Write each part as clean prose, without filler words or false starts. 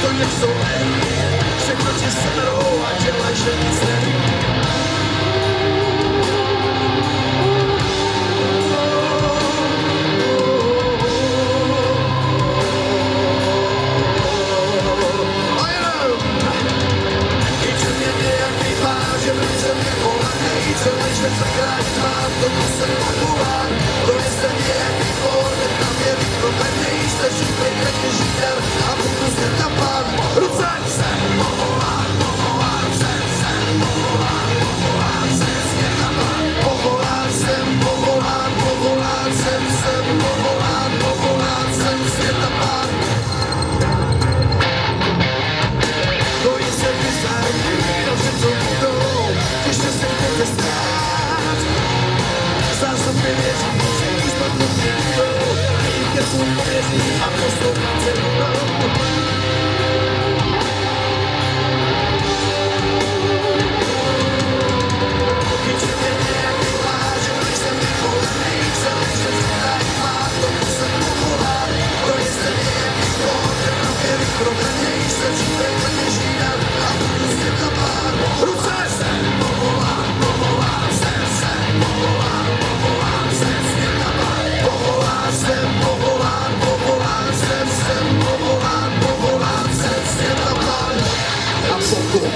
to něco neví, všechno ti seberou a dělaj, že nic neví. Zakrát mám, tomu jsem povolán. To je stejně jaký pohled na mě vyprobený. Stačí pejkatě žítar a budu zde tam pán. Ruce! Jsem povolán, povolán, jsem povolán, povolán, jsem světa pán. Povolán, jsem povolán, povolán, jsem povolán, povolán, jsem světa pán. To je se vyzajím, dobře to budou, těžce se budete stát. Zástup mi věří, že už pak to nebudou, jejich kecům pověří a poslouchat se budou. Chytře mě nějaký pláž, když jsem vyvolený, celý se zvědají má, tomu jsem povolán. To je stejně jaký pohled na mě vyprobený, stačí pejkatě žídat a budu světa pán. Ruce! Jsem povolán, povolán, jsem povolán, povolán, jsem světa pán. Povolán, jsem povolán, povolán, jsem povolán, povolán, jsem světa pán. A pokud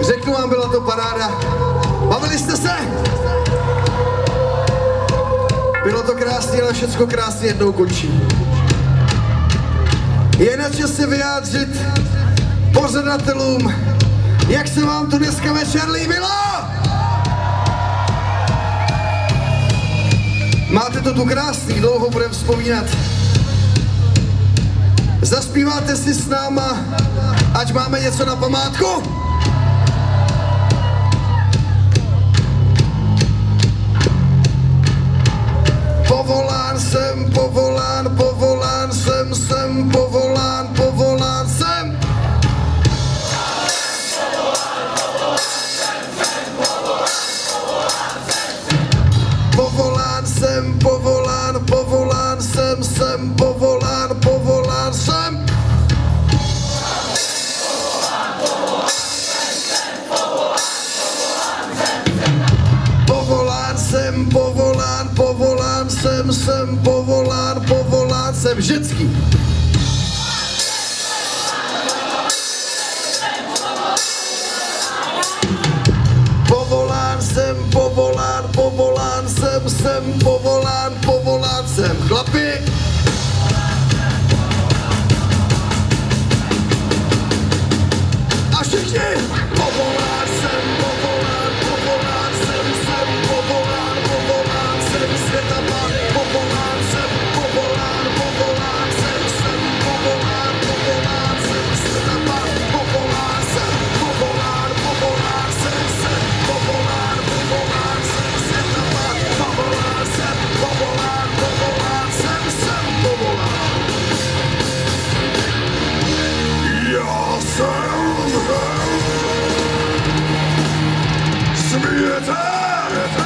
řeknu vám, byla to paráda. Bavili jste se? Bylo to krásně, ale všecko krásně jednou končí. Je na čase vyjádřit pořadatelům, jak se vám to dneska večer líbilo? Máte to tu krásný, dlouho budeme vzpomínat. Zaspíváte si s náma, ať máme něco na památku? Povolán jsem, povolán, povolán jsem, povolán, povolán jsem. Povolán jsem, povolán, povolán jsem, povolán, povolán jsem. Povolán jsem, povolán, povolán jsem, povolán jsem vždycky. Povolán jsem, povolán, povolán jsem, povolán jsem. Chlapi! A všichni! Povolán jsem, povolán, povolán jsem, povolán, povolán jsem, světa pán. Povolán jsem, povolán, povolán jsem, povolán, povolán jsem, světa pán. Povolán jsem, povolán, povolán jsem, povolán, povolán jsem, světa pán. Povolán jsem, povolán, povolán jsem, povolán. Já jsem světa.